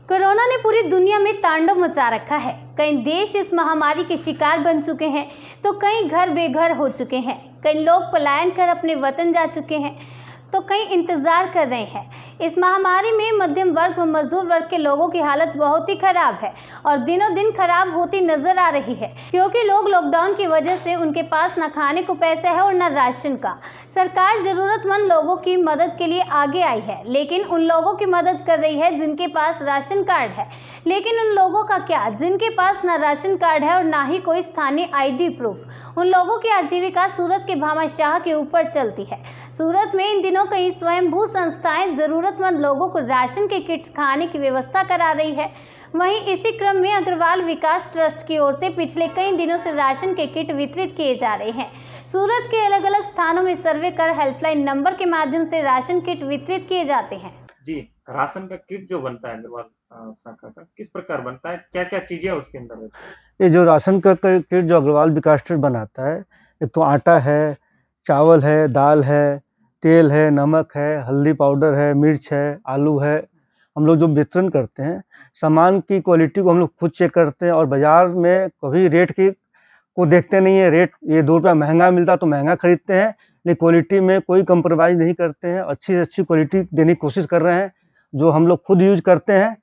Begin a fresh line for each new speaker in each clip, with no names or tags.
Corona ने पूरी दुनिया में तांडव मचा रखा है। कई देश इस महामारी के शिकार बन चुके हैं तो कई घर बेघर हो चुके हैं। कई लोग पलायन कर अपने वतन जा चुके हैं तो कई इंतजार कर रहे हैं। इस महामारी में मध्यम वर्ग व मजदूर वर्ग के लोगों की हालत बहुत ही खराब है और दिनों दिन खराब होती नजर आ रही है, क्योंकि लोग लॉकडाउन की वजह से उनके पास न खाने को पैसा है और न राशन का। सरकार जरूरतमंद लोगों की मदद के लिए आगे आई है, लेकिन उन लोगों की मदद कर रही है जिनके पास राशन कार्ड है। लेकिन उन लोगों का क्या जिनके पास न राशन कार्ड है और ना ही कोई स्थानीय ID प्रूफ। उन लोगों की आजीविका सूरत के भामाशाह के ऊपर चलती है। सूरत में इन दिनों कई स्वयंभू संस्थाएं जरूरतमंद लोगों को राशन के किट खाने की व्यवस्था करा रही है। वहीं इसी क्रम में अग्रवाल विकास ट्रस्ट की ओर से पिछले कई दिनों से राशन के किट वितरित किए जा रहे हैं। सूरत के अलग अलग स्थानों में सर्वे कर हेल्पलाइन नंबर के माध्यम से राशन किट वितरित किए जाते हैं।
जी, राशन का किट जो बनता है अग्रवाल शाखा का किस प्रकार बनता है, क्या क्या चीजें उसके अंदर रहती है?
ये जो राशन का किट जो अग्रवाल विकास ट्रस्ट बनाता है, एक तो आटा है, चावल है, दाल है, तेल है, नमक है, हल्दी पाउडर है, मिर्च है, आलू है। हम लोग जो वितरण करते हैं, सामान की क्वालिटी को हम लोग खुद चेक करते हैं और बाज़ार में कभी रेट को देखते नहीं है। रेट ये 2 रुपया महंगा मिलता तो महंगा खरीदते हैं, लेकिन क्वालिटी में कोई कंप्रोमाइज़ नहीं करते हैं। अच्छी से अच्छी क्वालिटी देने की कोशिश कर रहे हैं। जो हम लोग खुद यूज करते हैं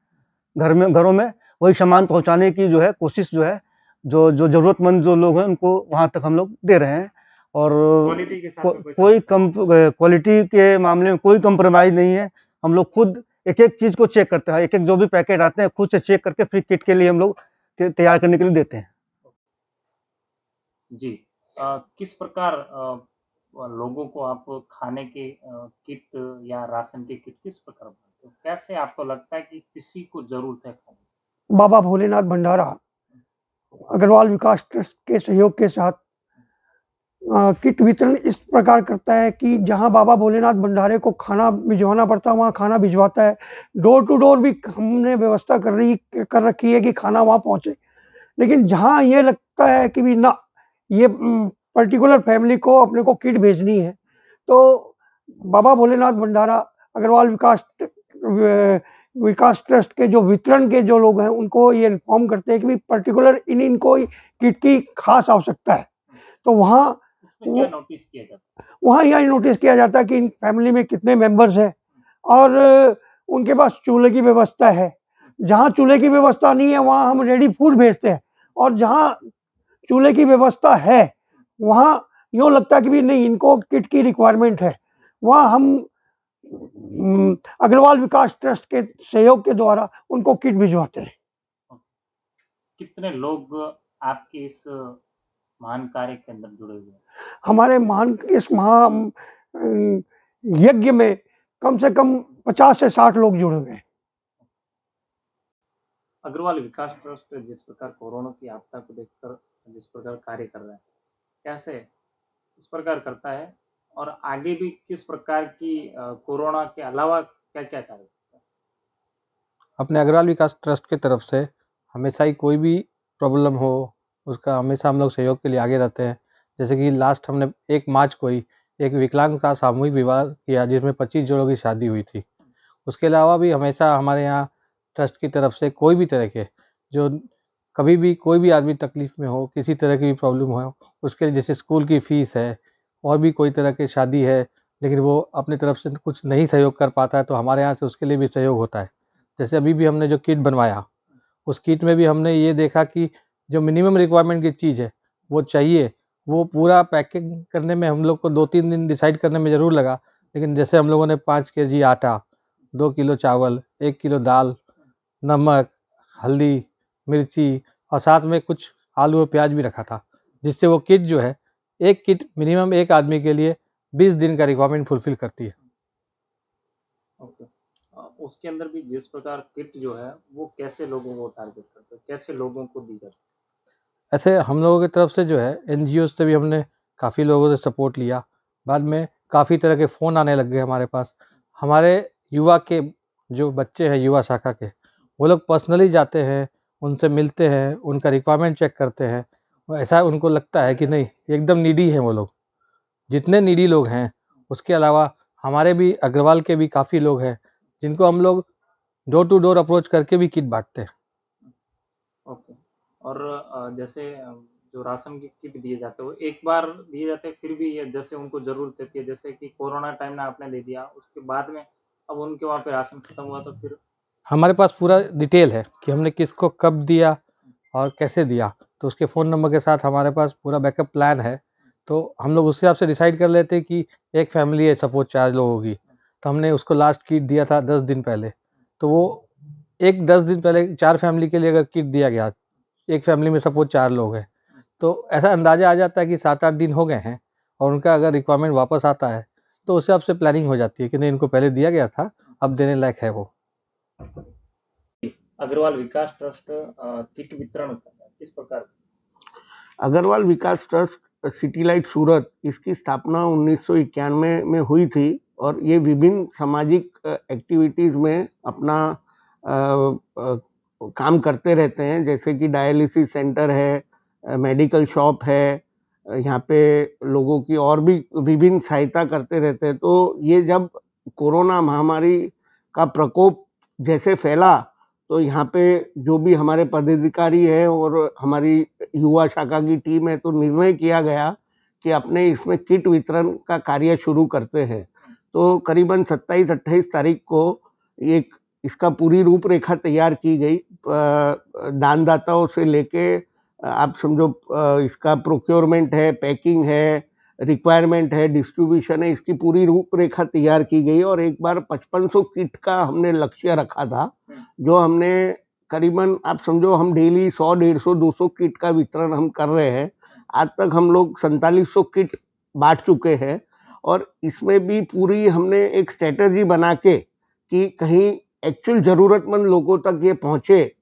घरों में वही सामान पहुंचाने की जो है कोशिश जो है, जो ज़रूरतमंद जो लोग हैं उनको वहां तक हम लोग दे रहे हैं। और
क्वालिटी के साथ में कोई
क्वालिटी के मामले में कोई कंप्रोमाइज़ नहीं है। हम लोग खुद एक एक चीज़ को चेक करते हैं। एक एक जो भी पैकेट आते हैं खुद से चेक करके फिर किट के लिए हम लोग तैयार करने के लिए देते हैं।
जी, किस प्रकार लोगों को आप खाने के किट या राशन के किट किस प्रकार बनाते हो? कैसे आपको लगता है कि किसी को जरूरत है खाने की?
बाबा भोलेनाथ भंडारा अग्रवाल विकास ट्रस्ट के सहयोग के साथ किट वितरण इस प्रकार करता है कि जहां बाबा भोलेनाथ भंडारे को खाना भिजवाना पड़ता है वहां खाना भिजवाता है। डोर टू डोर भी हमने व्यवस्था कर रखी है कि खाना वहां पहुंचे। लेकिन जहां ये लगता है कि भी ना ये पर्टिकुलर फैमिली को अपने को किट भेजनी है तो बाबा भोलेनाथ भंडारा अग्रवाल विकास ट्रस्ट के जो वितरण के जो लोग हैं उनको ये इन्फॉर्म करते हैं कि भी पर्टिकुलर इनको किट की खास आवश्यकता है। तो वहाँ
क्या नोटिस किया जाता है?
वहाँ यह नोटिस किया जाता है कि इन फैमिली में कितने मेंबर्स हैं और उनके पास चूल्हे की व्यवस्था है। जहाँ चूल्हे की व्यवस्था नहीं है वहाँ हम रेडी फूड भेजते हैं, और जहाँ चूल्हे की व्यवस्था है वहाँ यूँ लगता है कि भी नहीं इनको किट की रिक्वायरमेंट है, वहाँ हम अग्रवाल विकास ट्रस्ट के सहयोग के द्वारा उनको किट भिजवाते हैं।
कितने लोग आपके इस महान कार्य के अंदर जुड़े हुए हैं?
हमारे इस यज्ञ में कम से कम 50 से 60 लोग जुड़े हुए हैं।
अग्रवाल विकास ट्रस्ट जिस प्रकार कोरोना की आपदा को देखकर जिस प्रकार कार्य कर रहा है, कैसे इस प्रकार करता है और आगे भी किस प्रकार की कोरोना के अलावा क्या क्या कार्य करता है?
अपने अग्रवाल विकास ट्रस्ट की तरफ से हमेशा ही कोई भी प्रॉब्लम हो उसका हमेशा हम लोग सहयोग के लिए आगे रहते हैं। जैसे कि लास्ट हमने 1 मार्च को ही एक विकलांग का सामूहिक विवाह किया जिसमें 25 जोड़ों की शादी हुई थी। उसके अलावा भी हमेशा हमारे यहाँ ट्रस्ट की तरफ से कोई भी तरह के जो कभी भी कोई भी आदमी तकलीफ में हो, किसी तरह की भी प्रॉब्लम हो, उसके लिए जैसे स्कूल की फ़ीस है और भी कोई तरह की शादी है लेकिन वो अपनी तरफ से कुछ नहीं सहयोग कर पाता है तो हमारे यहाँ से उसके लिए भी सहयोग होता है। जैसे अभी भी हमने जो किट बनवाया उस किट में भी हमने ये देखा कि जो मिनिमम रिक्वायरमेंट की चीज़ है वो चाहिए, वो पूरा पैकिंग करने में हम लोग को 2-3 दिन डिसाइड करने में ज़रूर लगा। लेकिन जैसे हम लोगों ने 5 केजी आटा, 2 किलो चावल, 1 किलो दाल, नमक, हल्दी, मिर्ची और साथ में कुछ आलू और प्याज भी रखा था, जिससे वो किट जो है एक किट मिनिमम एक आदमी के लिए 20 दिन का रिक्वायरमेंट फुलफिल करती है।
ओके, उसके अंदर भी जिस प्रकार किट जो है वो कैसे लोगों को टारगेट करते हैं, कैसे लोगों को दी जाती है?
ऐसे हम लोगों की तरफ से जो है NGO से भी हमने काफ़ी लोगों से सपोर्ट लिया। बाद में काफ़ी तरह के फ़ोन आने लग गए हमारे पास। हमारे युवा के जो बच्चे हैं युवा शाखा के, वो लोग पर्सनली जाते हैं, उनसे मिलते हैं, उनका रिक्वायरमेंट चेक करते हैं। ऐसा उनको लगता है कि नहीं एकदम नीडी हैं वो लोग। जितने नीडी लोग हैं उसके अलावा हमारे भी अग्रवाल के भी काफ़ी लोग हैं जिनको हम लोग डोर टू डोर अप्रोच करके भी किट बांटते हैं।
ओके। और जैसे जो राशन की किट दिए जाते हैं वो एक बार दिए जाते हैं, फिर भी ये जैसे उनको ज़रूरत रहती है, जैसे कि कोरोना टाइम में आपने दे दिया, उसके बाद में अब उनके वहाँ पे राशन खत्म हुआ तो फिर?
हमारे पास पूरा डिटेल है कि हमने किसको कब दिया और कैसे दिया, तो उसके फ़ोन नंबर के साथ हमारे पास पूरा बैकअप प्लान है। तो हम लोग उस हिसाब से डिसाइड कर लेते हैं कि एक फैमिली है सपोज 4 लोगों की, तो हमने उसको लास्ट किट दिया था 10 दिन पहले, तो वो एक 10 दिन पहले 4 फैमिली के लिए अगर किट दिया गया, एक फैमिली में सपोज 4 लोग हैं, तो ऐसा अंदाज़ा आ जाता है कि 7-8 दिन हो गए हैं और उनका अगर रिक्वायरमेंट वापस आता है, तो उस हिसाब से प्लानिंग हो जाती है कि नहीं इनको पहले दिया गया था, अब देने लायक है वो।
अग्रवाल विकास ट्रस्ट किट वितरण किस प्रकार?
अग्रवाल विकास ट्रस्ट सिटी लाइट सूरत, इसकी स्थापना 1991 में हुई थी और ये विभिन्न सामाजिक एक्टिविटीज़ में अपना काम करते रहते हैं, जैसे कि डायलिसिस सेंटर है, मेडिकल शॉप है, यहाँ पे लोगों की और भी विभिन्न सहायता करते रहते हैं। तो ये जब कोरोना महामारी का प्रकोप जैसे फैला, तो यहाँ पे जो भी हमारे पदाधिकारी हैं और हमारी युवा शाखा की टीम है, तो निर्णय किया गया कि अपने इसमें किट वितरण का कार्य शुरू करते हैं। तो करीबन 27-28 तारीख को एक इसका पूरी रूपरेखा तैयार की गई, दानदाताओं से लेके आप समझो इसका प्रोक्योरमेंट है, पैकिंग है, रिक्वायरमेंट है, डिस्ट्रीब्यूशन है, इसकी पूरी रूपरेखा तैयार की गई और एक बार 5500 किट का हमने लक्ष्य रखा था, जो हमने करीबन आप समझो हम डेली 100, 150, 200 किट का वितरण हम कर रहे हैं। आज तक हम लोग 4700 किट बांट चुके हैं और इसमें भी पूरी हमने एक स्ट्रेटजी बना के कि कहीं एक्चुअल ज़रूरतमंद लोगों तक ये पहुँचे,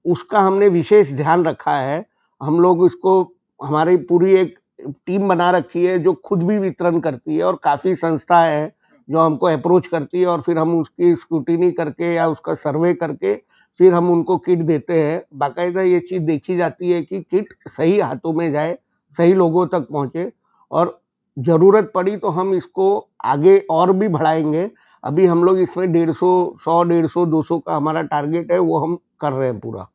उसका हमने विशेष ध्यान रखा है। हम लोग इसको हमारी पूरी एक टीम बना रखी है जो खुद भी वितरण करती है और काफ़ी संस्थाएं हैं जो हमको अप्रोच करती है और फिर हम उसकी स्क्रूटिनी करके या उसका सर्वे करके फिर हम उनको किट देते हैं। बाकायदा ये चीज़ देखी जाती है कि किट सही हाथों में जाए, सही लोगों तक पहुँचे और ज़रूरत पड़ी तो हम इसको आगे और भी बढ़ाएंगे। अभी हम लोग इसमें 150, 100, 150, 200 का हमारा टारगेट है, वो हम कर रहे हैं पूरा।